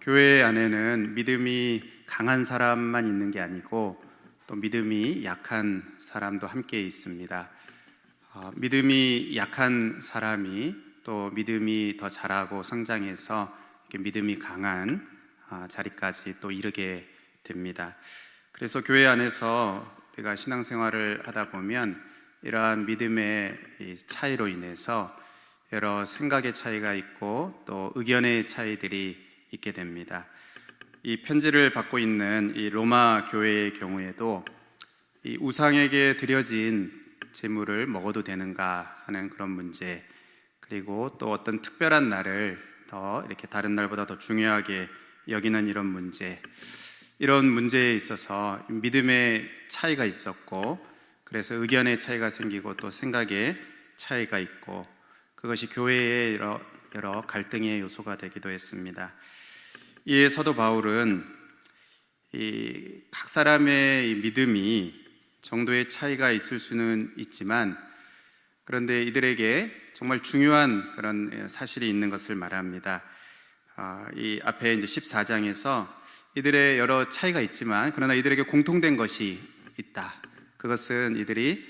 교회 안에는 믿음이 강한 사람만 있는 게 아니고 또 믿음이 약한 사람도 함께 있습니다. 믿음이 약한 사람이 또 믿음이 더 자라고 성장해서 믿음이 강한 자리까지 또 이르게 됩니다. 그래서 교회 안에서 우리가 신앙생활을 하다 보면 이러한 믿음의 차이로 인해서 여러 생각의 차이가 있고 또 의견의 차이들이 있게 됩니다. 이 편지를 받고 있는 이 로마 교회의 경우에도 이 우상에게 드려진 제물을 먹어도 되는가 하는 그런 문제, 그리고 또 어떤 특별한 날을 더 이렇게 다른 날보다 더 중요하게 여기는 이런 문제, 이런 문제에 있어서 믿음의 차이가 있었고, 그래서 의견의 차이가 생기고 또 생각의 차이가 있고, 그것이 교회의 여러 갈등의 요소가 되기도 했습니다. 이에 사도 바울은 각 사람의 믿음이 정도의 차이가 있을 수는 있지만, 그런데 이들에게 정말 중요한 그런 사실이 있는 것을 말합니다. 이 앞에 이제 14장에서 이들의 여러 차이가 있지만 그러나 이들에게 공통된 것이 있다. 그것은 이들이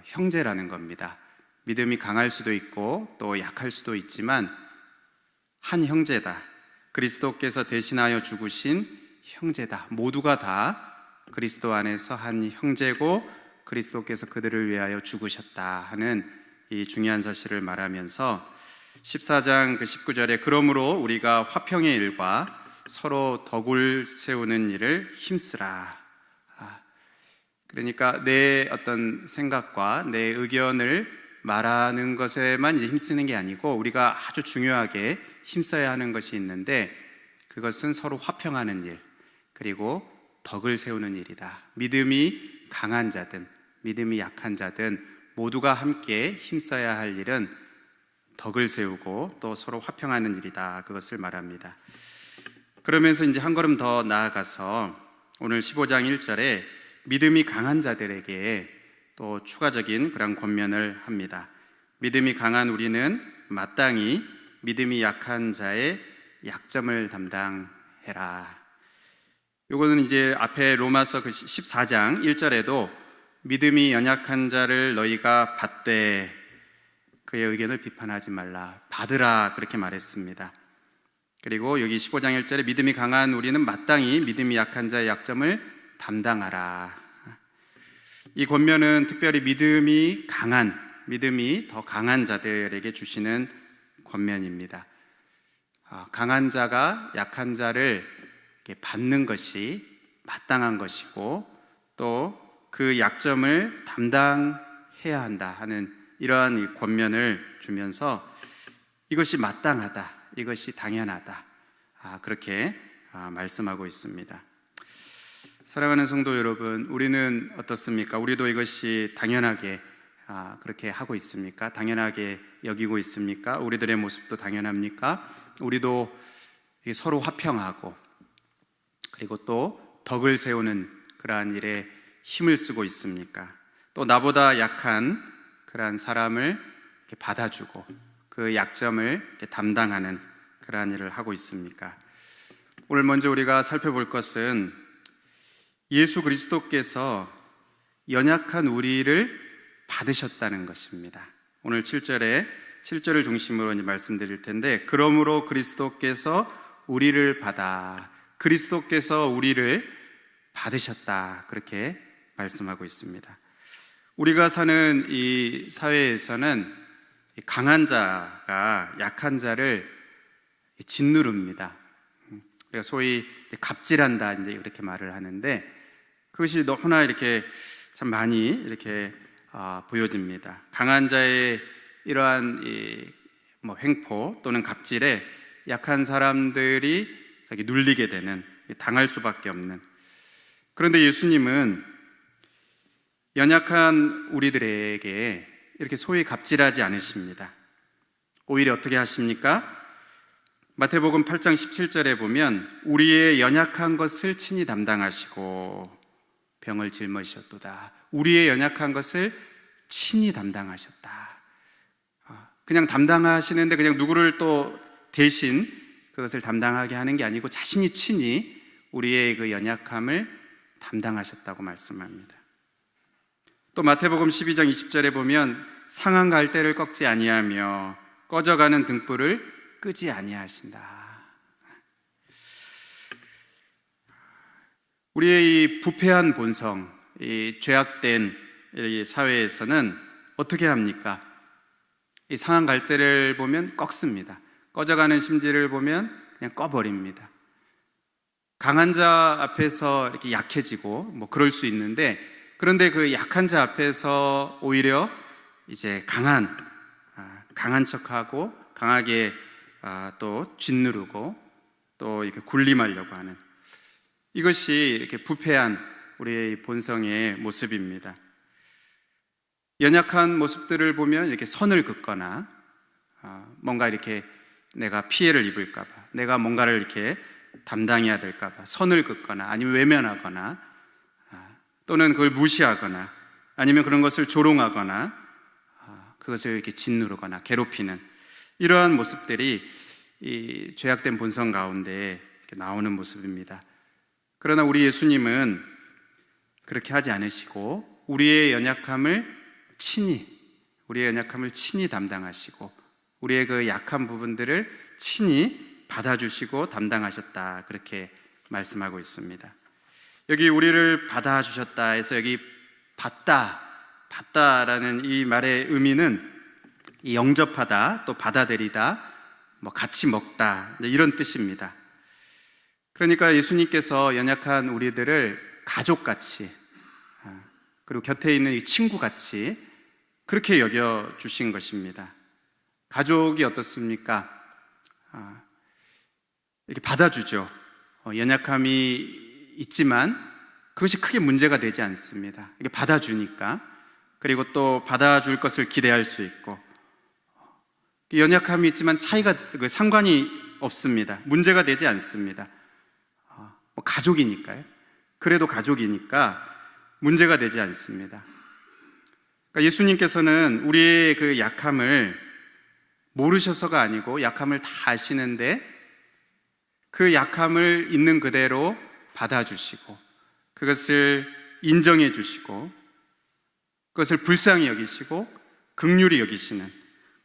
형제라는 겁니다. 믿음이 강할 수도 있고 또 약할 수도 있지만 한 형제다. 그리스도께서 대신하여 죽으신 형제다. 모두가 다 그리스도 안에서 한 형제고 그리스도께서 그들을 위하여 죽으셨다 하는 이 중요한 사실을 말하면서 14장 19절에 그러므로 우리가 화평의 일과 서로 덕을 세우는 일을 힘쓰라. 그러니까 내 어떤 생각과 내 의견을 말하는 것에만 이제 힘쓰는 게 아니고 우리가 아주 중요하게 힘써야 하는 것이 있는데, 그것은 서로 화평하는 일, 그리고 덕을 세우는 일이다. 믿음이 강한 자든 믿음이 약한 자든 모두가 함께 힘써야 할 일은 덕을 세우고 또 서로 화평하는 일이다. 그것을 말합니다. 그러면서 이제 한 걸음 더 나아가서 오늘 15장 1절에 믿음이 강한 자들에게 또 추가적인 그런 권면을 합니다. 믿음이 강한 우리는 마땅히 믿음이 약한 자의 약점을 담당해라. 요거는 이제 앞에 로마서 14장 1절에도 믿음이 연약한 자를 너희가 받되 그의 의견을 비판하지 말라, 받으라 그렇게 말했습니다. 그리고 여기 15장 1절에 믿음이 강한 우리는 마땅히 믿음이 약한 자의 약점을 담당하라. 이 권면은 특별히 믿음이 더 강한 자들에게 주시는 권면입니다. 강한 자가 약한 자를 받는 것이 마땅한 것이고 또 그 약점을 담당해야 한다 하는 이러한 권면을 주면서 이것이 마땅하다, 이것이 당연하다, 그렇게 말씀하고 있습니다. 사랑하는 성도 여러분, 우리는 어떻습니까? 우리도 이것이 당연하게 그렇게 하고 있습니까? 당연하게 여기고 있습니까? 우리들의 모습도 당연합니까? 우리도 서로 화평하고 그리고 또 덕을 세우는 그러한 일에 힘을 쓰고 있습니까? 또 나보다 약한 그러한 사람을 받아주고 그 약점을 담당하는 그러한 일을 하고 있습니까? 오늘 먼저 우리가 살펴볼 것은 예수 그리스도께서 연약한 우리를 받으셨다는 것입니다. 오늘 7절을 중심으로 이제 말씀드릴 텐데, 그러므로 그리스도께서 우리를 받아, 그리스도께서 우리를 받으셨다, 그렇게 말씀하고 있습니다. 우리가 사는 이 사회에서는 강한 자가 약한 자를 짓누릅니다. 우리가 소위 갑질한다 이제 이렇게 말을 하는데, 그것이 너무나 이렇게 참 많이 이렇게 보여집니다. 강한 자의 이러한 횡포 또는 갑질에 약한 사람들이 눌리게 되는, 당할 수밖에 없는. 그런데 예수님은 연약한 우리들에게 이렇게 소위 갑질하지 않으십니다. 오히려 어떻게 하십니까? 마태복음 8장 17절에 보면 우리의 연약한 것을 친히 담당하시고 병을 짊어지셨도다. 우리의 연약한 것을 친히 담당하셨다. 그냥 담당하시는데 그냥 누구를 또 대신 그것을 담당하게 하는 게 아니고 자신이 친히 우리의 그 연약함을 담당하셨다고 말씀합니다. 또 마태복음 12장 20절에 보면 상한 갈대를 꺾지 아니하며 꺼져가는 등불을 끄지 아니하신다. 우리의 이 부패한 본성, 이 죄악된 이 사회에서는 어떻게 합니까? 이 상한 갈대를 보면 꺾습니다. 꺼져가는 심지를 보면 그냥 꺼버립니다. 강한 자 앞에서 이렇게 약해지고 뭐 그럴 수 있는데, 그런데 그 약한 자 앞에서 오히려 이제 강한 척하고 강하게 또 짓누르고 또 이렇게 군림하려고 하는, 이것이 이렇게 부패한 우리의 본성의 모습입니다. 연약한 모습들을 보면 이렇게 선을 긋거나 뭔가 이렇게 내가 피해를 입을까 봐, 내가 뭔가를 이렇게 담당해야 될까 봐 선을 긋거나 아니면 외면하거나 또는 그걸 무시하거나 아니면 그런 것을 조롱하거나 그것을 이렇게 짓누르거나 괴롭히는 이러한 모습들이 이 죄악된 본성 가운데 나오는 모습입니다. 그러나 우리 예수님은 그렇게 하지 않으시고 우리의 연약함을 친히 담당하시고 우리의 그 약한 부분들을 친히 받아주시고 담당하셨다, 그렇게 말씀하고 있습니다. 여기 우리를 받아주셨다 해서 여기 받다라는 이 말의 의미는 영접하다, 또 받아들이다, 뭐 같이 먹다, 이런 뜻입니다. 그러니까 예수님께서 연약한 우리들을 가족같이, 그리고 곁에 있는 이 친구같이 그렇게 여겨주신 것입니다. 가족이 어떻습니까? 이렇게 받아주죠. 연약함이 있지만 그것이 크게 문제가 되지 않습니다. 이렇게 받아주니까. 그리고 또 받아줄 것을 기대할 수 있고, 연약함이 있지만 상관이 없습니다. 문제가 되지 않습니다. 가족이니까요. 그래도 가족이니까 문제가 되지 않습니다. 그러니까 예수님께서는 우리의 그 약함을 모르셔서가 아니고 약함을 다 아시는데 그 약함을 있는 그대로 받아주시고 그것을 인정해 주시고 그것을 불쌍히 여기시고 긍휼히 여기시는,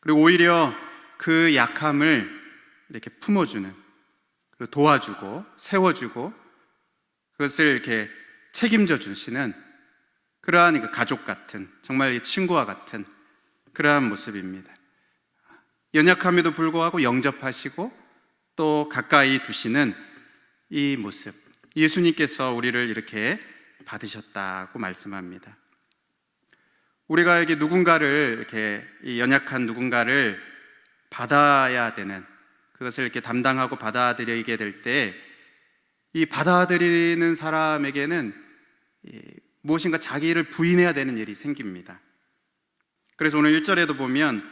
그리고 오히려 그 약함을 이렇게 품어주는, 그리고 도와주고 세워주고 그것을 이렇게 책임져 주시는 그러한 가족 같은, 정말 친구와 같은 그러한 모습입니다. 연약함에도 불구하고 영접하시고 또 가까이 두시는 이 모습, 예수님께서 우리를 이렇게 받으셨다고 말씀합니다. 우리가 이렇게 이 연약한 누군가를 받아야 되는, 그것을 이렇게 담당하고 받아들이게 될 때 이 받아들이는 사람에게는 무엇인가 자기를 부인해야 되는 일이 생깁니다. 그래서 오늘 1절에도 보면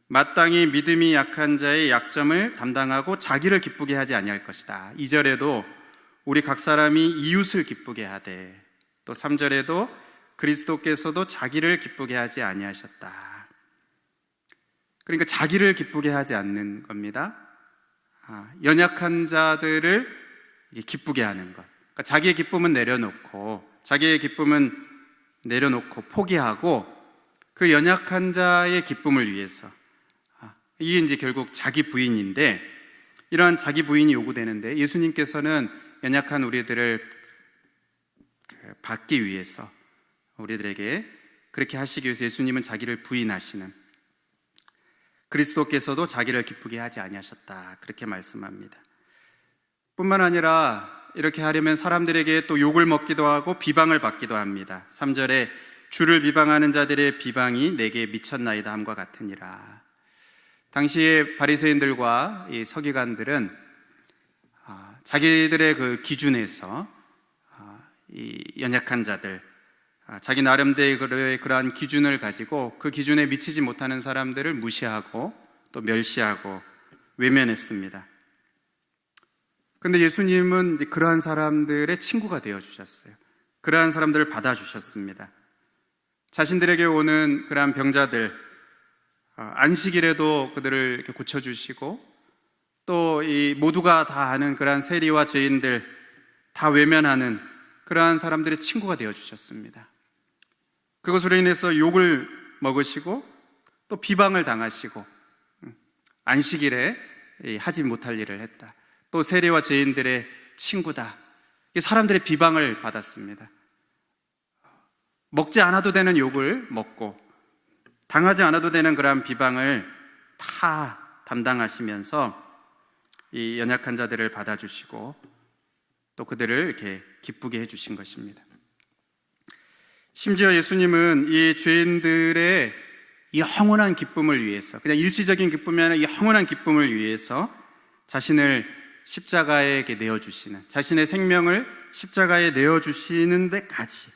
마땅히 믿음이 약한 자의 약점을 담당하고 자기를 기쁘게 하지 아니할 것이다. 2절에도 우리 각 사람이 이웃을 기쁘게 하되, 또 3절에도 그리스도께서도 자기를 기쁘게 하지 아니하셨다. 그러니까 자기를 기쁘게 하지 않는 겁니다. 연약한 자들을 기쁘게 하는 것. 그러니까 자기의 기쁨은 내려놓고 포기하고 그 연약한 자의 기쁨을 위해서, 이게 이제 결국 자기 부인인데, 이러한 자기 부인이 요구되는데 예수님께서는 연약한 우리들을 받기 위해서, 우리들에게 그렇게 하시기 위해서 예수님은 자기를 부인하시는, 그리스도께서도 자기를 기쁘게 하지 아니하셨다, 그렇게 말씀합니다. 뿐만 아니라 이렇게 하려면 사람들에게 또 욕을 먹기도 하고 비방을 받기도 합니다. 3절에 주를 비방하는 자들의 비방이 내게 미쳤나이다 함과 같으니라. 당시의 바리새인들과 이 서기관들은 자기들의 그 기준에서 이 연약한 자들, 자기 나름대로의 그러한 기준을 가지고 그 기준에 미치지 못하는 사람들을 무시하고 또 멸시하고 외면했습니다. 그런데 예수님은 이제 그러한 사람들의 친구가 되어주셨어요. 그러한 사람들을 받아주셨습니다. 자신들에게 오는 그러한 병자들, 안식일에도 그들을 이렇게 고쳐주시고 또 이 모두가 다 아는 그러한 세리와 죄인들 다 외면하는 그러한 사람들의 친구가 되어 주셨습니다. 그것으로 인해서 욕을 먹으시고 또 비방을 당하시고 안식일에 하지 못할 일을 했다. 또 세리와 죄인들의 친구다. 사람들의 비방을 받았습니다. 먹지 않아도 되는 욕을 먹고 당하지 않아도 되는 그러한 비방을 다 담당하시면서 이 연약한 자들을 받아주시고 또 그들을 이렇게 기쁘게 해주신 것입니다. 심지어 예수님은 이 죄인들의 영원한 기쁨을 위해서, 그냥 일시적인 기쁨이 아니라 영원한 기쁨을 위해서 자신을 십자가에 내어주시는, 자신의 생명을 십자가에 내어주시는 데까지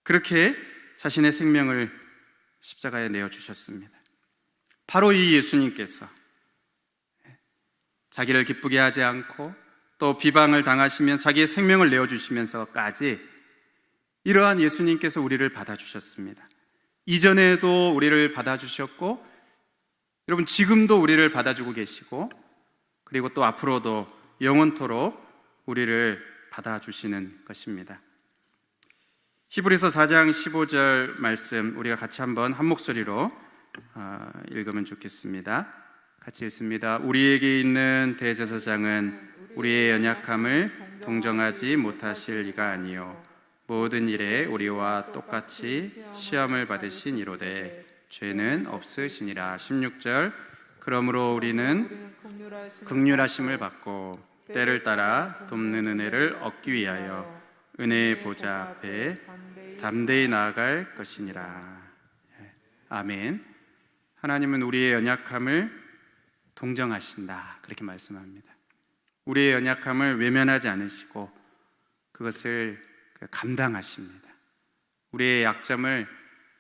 그렇게 자신의 생명을 십자가에 내어주셨습니다. 바로 이 예수님께서 자기를 기쁘게 하지 않고 또 비방을 당하시면서 자기의 생명을 내어주시면서까지 이러한 예수님께서 우리를 받아주셨습니다. 이전에도 우리를 받아주셨고 여러분 지금도 우리를 받아주고 계시고 그리고 또 앞으로도 영원토록 우리를 받아주시는 것입니다. 히브리서 4장 15절 말씀 우리가 같이 한번 한 목소리로 읽으면 좋겠습니다. 같이 읽습니다. 우리에게 있는 대제사장은 우리의 연약함을 동정하지 못하실 이가 아니요 모든 일에 우리와 똑같이 시험을 받으신 이로되 죄는 없으시니라. 16절 그러므로 우리는 긍휼하심을 받고 때를 따라 돕는 은혜를 얻기 위하여 은혜의 보좌 앞에 담대히 나아갈 것이니라. 아멘. 하나님은 우리의 연약함을 동정하신다 그렇게 말씀합니다. 우리의 연약함을 외면하지 않으시고 그것을 감당하십니다. 우리의 약점을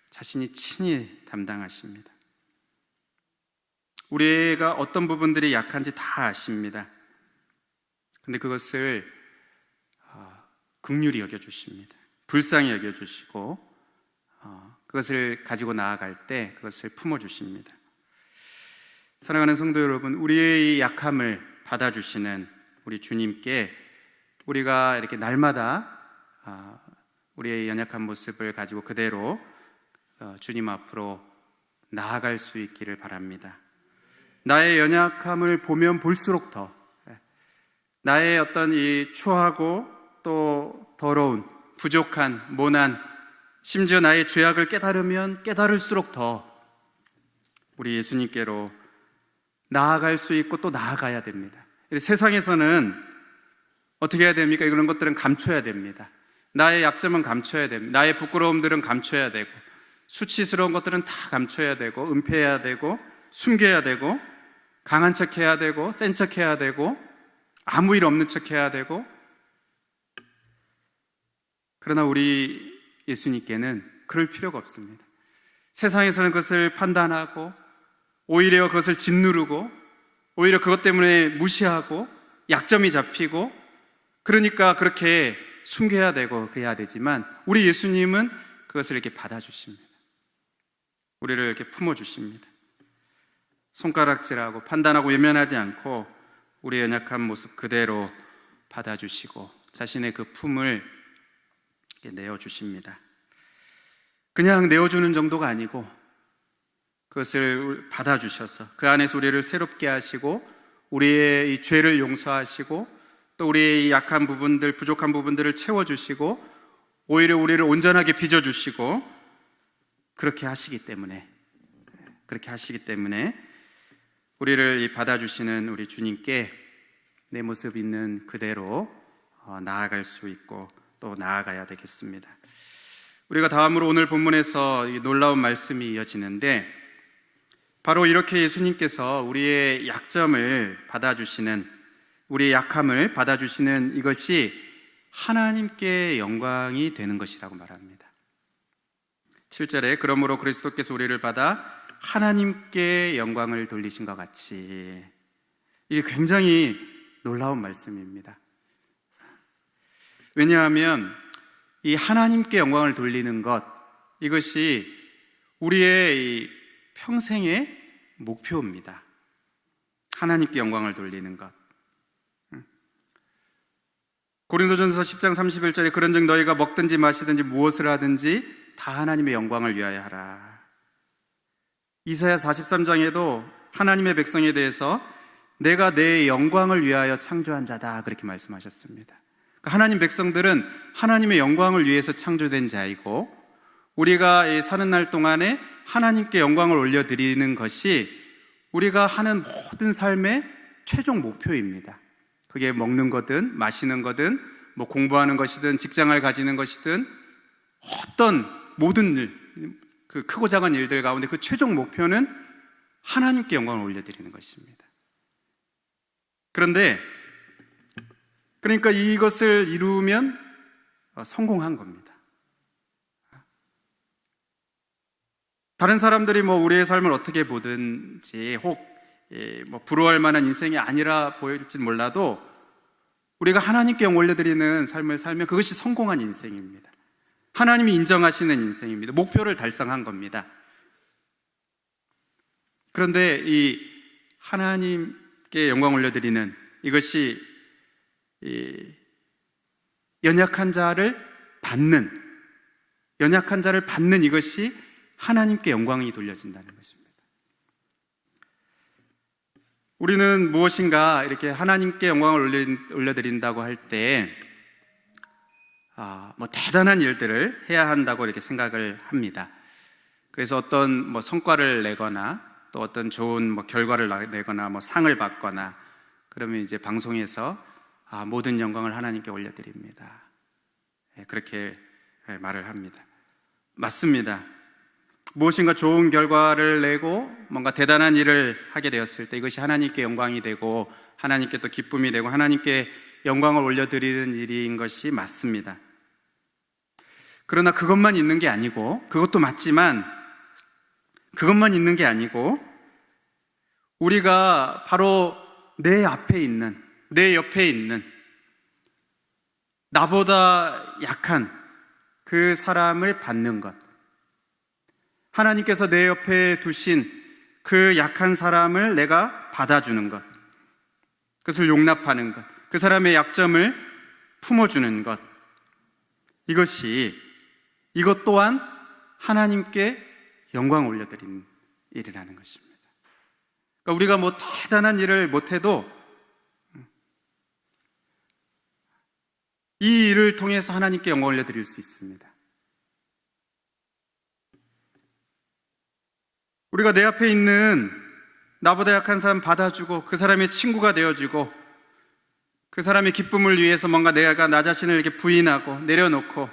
자신이 친히 담당하십니다. 우리가 어떤 부분들이 약한지 다 아십니다. 그런데 그것을 긍휼히 여겨주십니다. 불쌍히 여겨주시고 그것을 가지고 나아갈 때 그것을 품어주십니다. 사랑하는 성도 여러분, 우리의 이 약함을 받아주시는 우리 주님께 우리가 이렇게 날마다 우리의 연약한 모습을 가지고 그대로 주님 앞으로 나아갈 수 있기를 바랍니다. 나의 연약함을 보면 볼수록 더 나의 어떤 이 추하고 또 더러운 부족한 모난 심지어 나의 죄악을 깨달으면 깨달을수록 더 우리 예수님께로 나아갈 수 있고 또 나아가야 됩니다. 세상에서는 어떻게 해야 됩니까? 이런 것들은 감춰야 됩니다. 나의 약점은 감춰야 됩니다. 나의 부끄러움들은 감춰야 되고 수치스러운 것들은 다 감춰야 되고 은폐해야 되고 숨겨야 되고 강한 척해야 되고 센 척해야 되고 아무 일 없는 척해야 되고 그러나 우리 예수님께는 그럴 필요가 없습니다. 세상에서는 그것을 판단하고 오히려 그것을 짓누르고 오히려 그것 때문에 무시하고 약점이 잡히고 그러니까 그렇게 숨겨야 되고 그래야 되지만 우리 예수님은 그것을 이렇게 받아주십니다. 우리를 이렇게 품어주십니다. 손가락질하고 판단하고 외면하지 않고 우리의 연약한 모습 그대로 받아주시고 자신의 그 품을 내어주십니다. 그냥 내어주는 정도가 아니고 그것을 받아주셔서 그 안에서 우리를 새롭게 하시고 우리의 이 죄를 용서하시고 또 우리의 이 약한 부분들, 부족한 부분들을 채워주시고 오히려 우리를 온전하게 빚어주시고 그렇게 하시기 때문에 우리를 받아주시는 우리 주님께 내 모습 있는 그대로 나아갈 수 있고 또 나아가야 되겠습니다. 우리가 다음으로 오늘 본문에서 이 놀라운 말씀이 이어지는데 바로 이렇게 예수님께서 우리의 약점을 받아주시는 우리의 약함을 받아주시는 이것이 하나님께 영광이 되는 것이라고 말합니다. 7절에 그러므로 그리스도께서 우리를 받아 하나님께 영광을 돌리신 것 같이 이게 굉장히 놀라운 말씀입니다. 왜냐하면 이 하나님께 영광을 돌리는 것 이것이 우리의 이 평생의 목표입니다. 하나님께 영광을 돌리는 것. 고린도전서 10장 31절에 그런즉 너희가 먹든지 마시든지 무엇을 하든지 다 하나님의 영광을 위하여 하라. 이사야 43장에도 하나님의 백성에 대해서 내가 내 영광을 위하여 창조한 자다 그렇게 말씀하셨습니다. 그러니까 하나님 백성들은 하나님의 영광을 위해서 창조된 자이고 우리가 사는 날 동안에 하나님께 영광을 올려드리는 것이 우리가 하는 모든 삶의 최종 목표입니다. 그게 먹는 거든 마시는 거든 뭐 공부하는 것이든 직장을 가지는 것이든 어떤 모든 일, 그 크고 작은 일들 가운데 그 최종 목표는 하나님께 영광을 올려드리는 것입니다. 그런데 그러니까 이것을 이루면 성공한 겁니다. 다른 사람들이 뭐 우리의 삶을 어떻게 보든지 혹 뭐 부러워할 만한 인생이 아니라 보일지 몰라도 우리가 하나님께 영광 올려드리는 삶을 살면 그것이 성공한 인생입니다. 하나님이 인정하시는 인생입니다. 목표를 달성한 겁니다. 그런데 이 하나님께 영광 올려드리는 이것이 연약한 자를 받는 이것이 하나님께 영광이 돌려진다는 것입니다. 우리는 무엇인가 이렇게 하나님께 영광을 올려드린다고 할 때 뭐 대단한 일들을 해야 한다고 이렇게 생각을 합니다. 그래서 어떤 뭐 성과를 내거나 또 어떤 좋은 뭐 결과를 내거나 뭐 상을 받거나 그러면 이제 방송에서 모든 영광을 하나님께 올려드립니다. 그렇게 말을 합니다. 맞습니다. 무엇인가 좋은 결과를 내고 뭔가 대단한 일을 하게 되었을 때 이것이 하나님께 영광이 되고 하나님께 또 기쁨이 되고 하나님께 영광을 올려드리는 일인 것이 맞습니다. 그러나 그것만 있는 게 아니고 그것도 맞지만 그것만 있는 게 아니고 우리가 바로 내 앞에 있는 내 옆에 있는 나보다 약한 그 사람을 받는 것, 하나님께서 내 옆에 두신 그 약한 사람을 내가 받아주는 것, 그것을 용납하는 것, 그 사람의 약점을 품어주는 것, 이것 또한 하나님께 영광을 올려드리는 일이라는 것입니다. 그러니까 우리가 뭐 대단한 일을 못해도 이 일을 통해서 하나님께 영광을 올려드릴 수 있습니다. 우리가 내 앞에 있는 나보다 약한 사람 받아주고 그 사람의 친구가 되어주고 그 사람의 기쁨을 위해서 뭔가 내가 나 자신을 이렇게 부인하고 내려놓고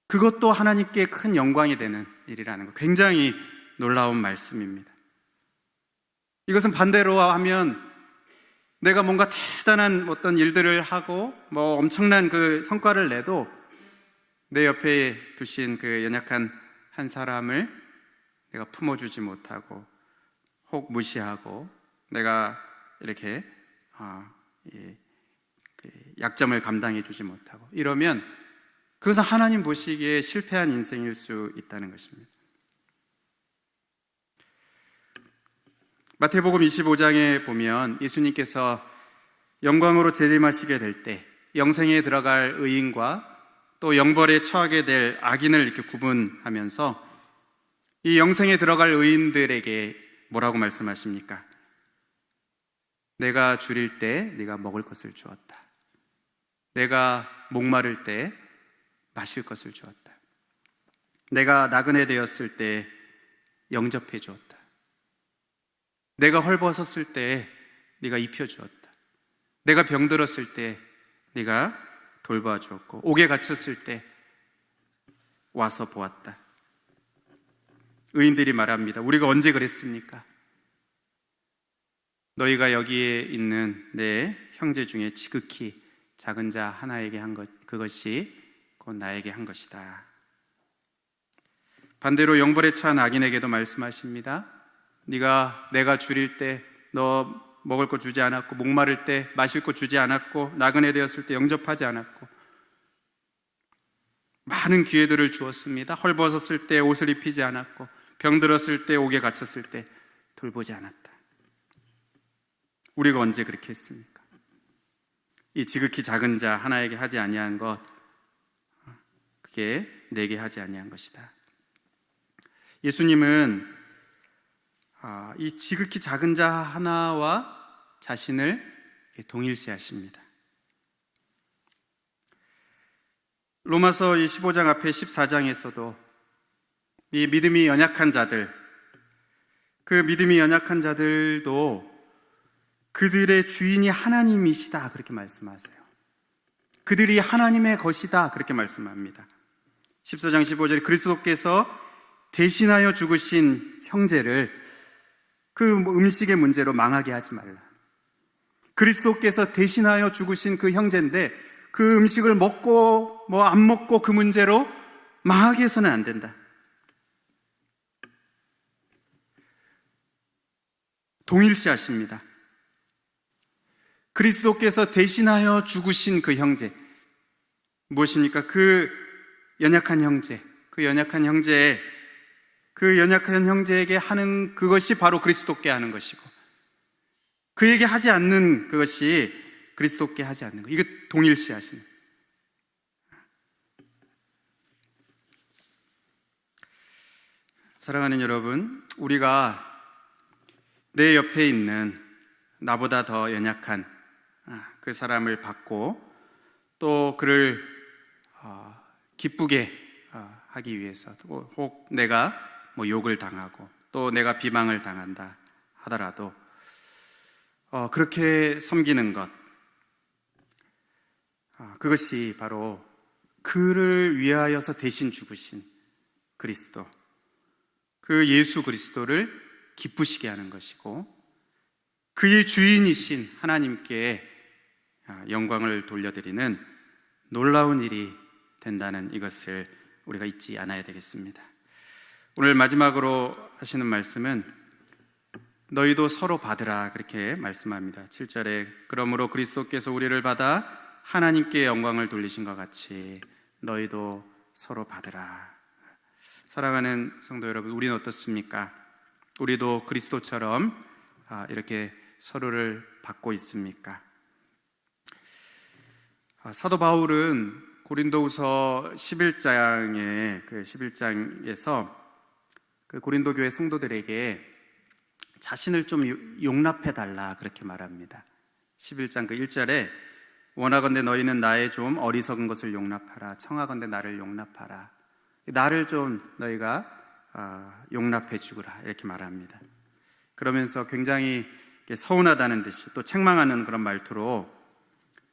그것도 하나님께 큰 영광이 되는 일이라는 것, 굉장히 놀라운 말씀입니다. 이것은 반대로 하면 내가 뭔가 대단한 어떤 일들을 하고 뭐 엄청난 그 성과를 내도 내 옆에 두신 그 연약한 한 사람을 내가 품어주지 못하고 혹 무시하고 내가 이렇게 약점을 감당해 주지 못하고 이러면 그것은 하나님 보시기에 실패한 인생일 수 있다는 것입니다. 마태복음 25장에 보면 예수님께서 영광으로 재림하시게 될 때 영생에 들어갈 의인과 또 영벌에 처하게 될 악인을 이렇게 구분하면서 이 영생에 들어갈 의인들에게 뭐라고 말씀하십니까? 내가 줄일 때 네가 먹을 것을 주었다. 내가 목마를 때 마실 것을 주었다. 내가 나그네 되었을 때 영접해 주었다. 내가 헐벗었을 때 네가 입혀 주었다. 내가 병들었을 때 네가 돌봐 주었고 옥에 갇혔을 때 와서 보았다. 의인들이 말합니다. 우리가 언제 그랬습니까? 너희가 여기에 있는 내 형제 중에 지극히 작은 자 하나에게 한 것, 그것이 곧 나에게 한 것이다. 반대로 영벌에 처한 악인에게도 말씀하십니다. 내가 줄일 때 너 먹을 거 주지 않았고 목마를 때 마실 거 주지 않았고 나그네 되었을 때 영접하지 않았고 많은 기회들을 주었습니다. 헐벗었을 때 옷을 입히지 않았고 병들었을 때 옥에 갇혔을 때 돌보지 않았다. 우리가 언제 그렇게 했습니까? 이 지극히 작은 자 하나에게 하지 아니한 것, 그게 내게 하지 아니한 것이다. 예수님은 이 지극히 작은 자 하나와 자신을 동일시하십니다. 로마서 15장 앞에 14장에서도 이 믿음이 연약한 자들, 그 믿음이 연약한 자들도 그들의 주인이 하나님이시다 그렇게 말씀하세요. 그들이 하나님의 것이다 그렇게 말씀합니다. 14장 15절에 그리스도께서 대신하여 죽으신 형제를 그 음식의 문제로 망하게 하지 말라. 그리스도께서 대신하여 죽으신 그 형제인데 그 음식을 먹고 안 먹고 그 문제로 망하게 해서는 안 된다. 동일시하십니다. 그리스도께서 대신하여 죽으신 그 형제, 무엇입니까? 그 연약한 형제, 그 연약한 형제에게 하는 그것이 바로 그리스도께 하는 것이고, 그에게 하지 않는 그것이 그리스도께 하지 않는 것, 이거 동일시하십니다. 사랑하는 여러분, 우리가 내 옆에 있는 나보다 더 연약한 그 사람을 받고 또 그를 기쁘게 하기 위해서, 혹 내가 욕을 당하고 또 내가 비방을 당한다 하더라도 그렇게 섬기는 것, 그것이 바로 그를 위하여서 대신 죽으신 그리스도, 그 예수 그리스도를 기쁘시게 하는 것이고, 그의 주인이신 하나님께 영광을 돌려드리는 놀라운 일이 된다는 이것을 우리가 잊지 않아야 되겠습니다. 오늘 마지막으로 하시는 말씀은 너희도 서로 받으라 그렇게 말씀합니다. 7절에 그러므로 그리스도께서 우리를 받아 하나님께 영광을 돌리신 것 같이 너희도 서로 받으라. 사랑하는 성도 여러분, 우리는 어떻습니까? 우리도 그리스도처럼 이렇게 서로를 받고 있습니까? 사도 바울은 고린도후서 11장에서 그 고린도 교회 성도들에게 자신을 좀 용납해달라 그렇게 말합니다. 11장 그 1절에 원하건대 너희는 나의 좀 어리석은 것을 용납하라. 청하건대 나를 용납하라. 나를 좀 너희가 용납해 주거라 이렇게 말합니다. 그러면서 굉장히 서운하다는 듯이 또 책망하는 그런 말투로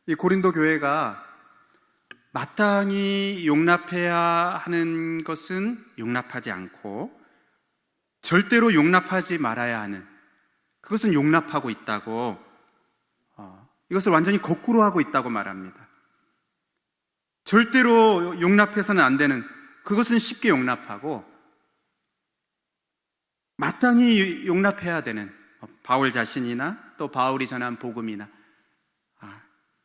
이 고린도 교회가 마땅히 용납해야 하는 것은 용납하지 않고 절대로 용납하지 말아야 하는 그것은 용납하고 있다고, 이것을 완전히 거꾸로 하고 있다고 말합니다. 절대로 용납해서는 안 되는 그것은 쉽게 용납하고 마땅히 용납해야 되는 바울 자신이나 또 바울이 전한 복음이나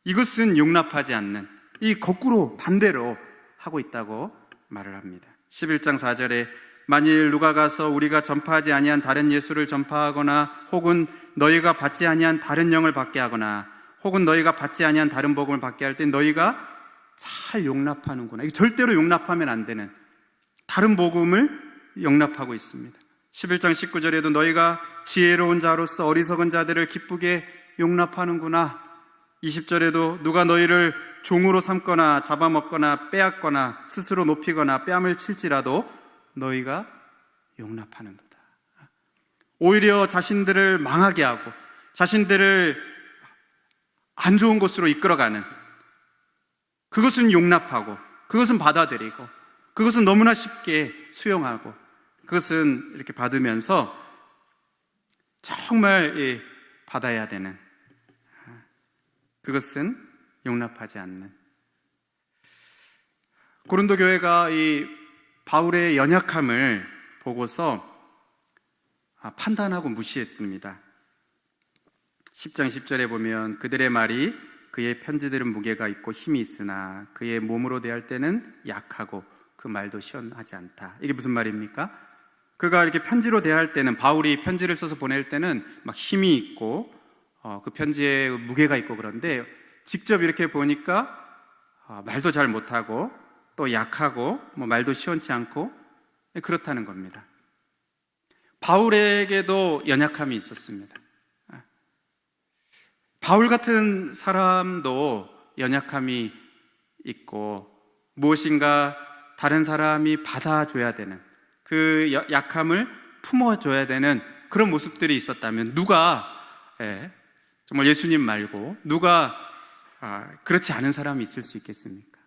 이것은 용납하지 않는, 이 거꾸로 반대로 하고 있다고 말을 합니다. 11장 4절에 만일 누가 가서 우리가 전파하지 아니한 다른 예수를 전파하거나 혹은 너희가 받지 아니한 다른 영을 받게 하거나 혹은 너희가 받지 아니한 다른 복음을 받게 할 때 너희가 잘 용납하는구나. 이거 절대로 용납하면 안 되는 다른 복음을 용납하고 있습니다. 11장 19절에도 너희가 지혜로운 자로서 어리석은 자들을 기쁘게 용납하는구나. 20절에도 누가 너희를 종으로 삼거나 잡아먹거나 빼앗거나 스스로 높이거나 뺨을 칠지라도 너희가 용납하는도다. 오히려 자신들을 망하게 하고 자신들을 안 좋은 곳으로 이끌어가는 그것은 용납하고 그것은 받아들이고 그것은 너무나 쉽게 수용하고 그것은 이렇게 받으면서 정말 받아야 되는, 그것은 용납하지 않는. 고린도 교회가 이 바울의 연약함을 보고서 판단하고 무시했습니다. 10장 10절에 보면 그들의 말이 그의 편지들은 무게가 있고 힘이 있으나 그의 몸으로 대할 때는 약하고 그 말도 시원하지 않다. 이게 무슨 말입니까? 그가 이렇게 편지로 대할 때는, 바울이 편지를 써서 보낼 때는 막 힘이 있고 그 편지에 무게가 있고, 그런데 직접 이렇게 보니까 말도 잘 못하고 또 약하고 말도 시원치 않고 그렇다는 겁니다. 바울에게도 연약함이 있었습니다. 바울 같은 사람도 연약함이 있고 무엇인가 다른 사람이 받아줘야 되는, 그 약함을 품어줘야 되는 그런 모습들이 있었다면 누가 정말 예수님 말고 누가 그렇지 않은 사람이 있을 수 있겠습니까?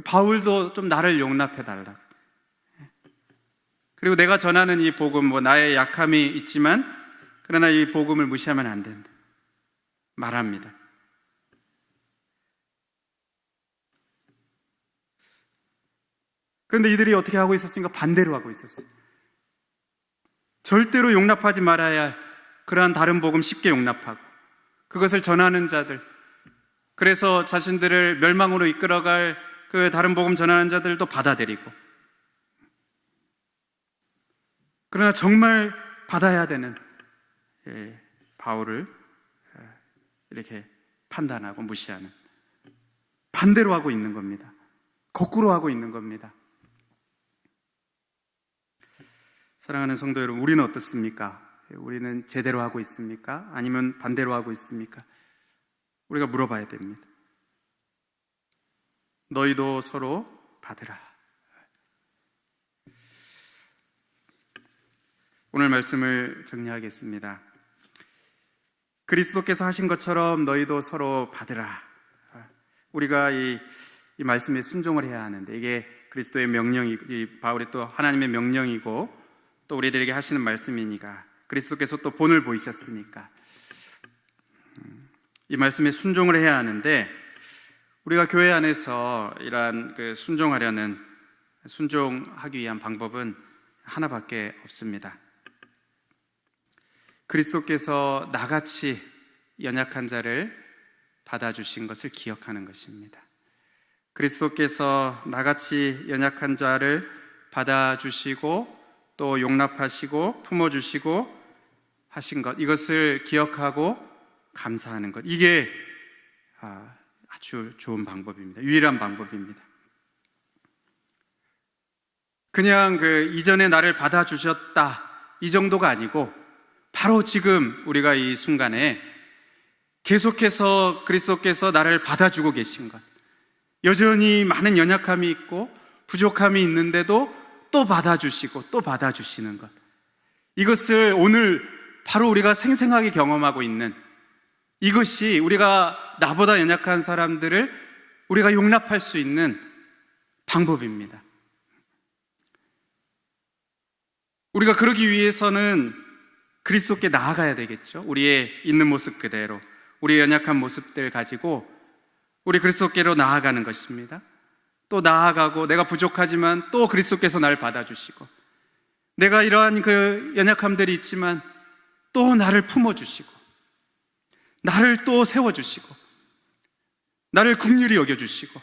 바울도 좀 나를 용납해달라. 그리고 내가 전하는 이 복음, 나의 약함이 있지만 그러나 이 복음을 무시하면 안 된다 말합니다. 그런데 이들이 어떻게 하고 있었습니까? 반대로 하고 있었어요. 절대로 용납하지 말아야 할 그러한 다른 복음 쉽게 용납하고, 그것을 전하는 자들, 그래서 자신들을 멸망으로 이끌어갈 그 다른 복음 전하는 자들도 받아들이고, 그러나 정말 받아야 되는 바울을 이렇게 판단하고 무시하는, 반대로 하고 있는 겁니다. 거꾸로 하고 있는 겁니다. 사랑하는 성도 여러분, 우리는 어떻습니까? 우리는 제대로 하고 있습니까? 아니면 반대로 하고 있습니까? 우리가 물어봐야 됩니다. 너희도 서로 받으라. 오늘 말씀을 정리하겠습니다. 그리스도께서 하신 것처럼 너희도 서로 받으라. 우리가 이 말씀에 순종을 해야 하는데, 이게 그리스도의 명령이, 바울이 또 하나님의 명령이고 또 우리들에게 하시는 말씀이니까, 그리스도께서 또 본을 보이셨으니까 이 말씀에 순종을 해야 하는데, 우리가 교회 안에서 이러한 순종하기 위한 방법은 하나밖에 없습니다. 그리스도께서 나같이 연약한 자를 받아주신 것을 기억하는 것입니다. 그리스도께서 나같이 연약한 자를 받아주시고 또 용납하시고 품어주시고 하신 것, 이것을 기억하고 감사하는 것, 이게 아주 좋은 방법입니다. 유일한 방법입니다. 그냥 이전에 나를 받아주셨다 이 정도가 아니고, 바로 지금 우리가 이 순간에 계속해서 그리스도께서 나를 받아주고 계신 것, 여전히 많은 연약함이 있고 부족함이 있는데도 또 받아주시고 또 받아주시는 것, 이것을 오늘 바로 우리가 생생하게 경험하고 있는, 이것이 우리가 나보다 연약한 사람들을 우리가 용납할 수 있는 방법입니다. 우리가 그러기 위해서는 그리스도께 나아가야 되겠죠. 우리의 있는 모습 그대로, 우리의 연약한 모습들 가지고 우리 그리스도께로 나아가는 것입니다. 또 나아가고, 내가 부족하지만 또 그리스도께서 나를 받아주시고, 내가 이러한 연약함들이 있지만 또 나를 품어주시고, 나를 또 세워주시고, 나를 긍휼히 여겨주시고,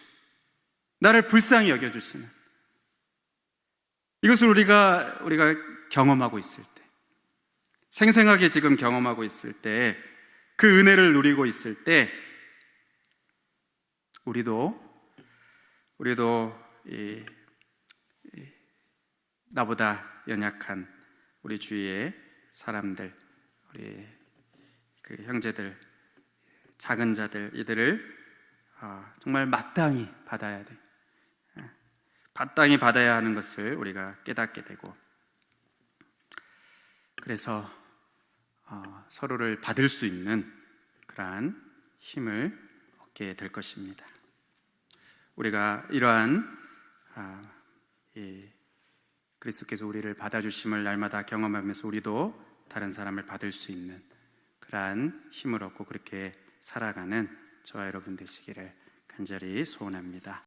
나를 불쌍히 여겨주시는, 이것을 우리가 경험하고 있을 때, 생생하게 지금 경험하고 있을 때, 그 은혜를 누리고 있을 때, 우리도 나보다 연약한 우리 주위의 사람들, 우리 형제들, 작은 자들, 이들을 정말 마땅히 받아야 돼. 마땅히 받아야 하는 것을 우리가 깨닫게 되고, 그래서 서로를 받을 수 있는 그러한 힘을 얻게 될 것입니다. 우리가 이러한 그리스도께서 우리를 받아주심을 날마다 경험하면서 우리도 다른 사람을 받을 수 있는 그러한 힘을 얻고 그렇게 살아가는 저와 여러분 되시기를 간절히 소원합니다.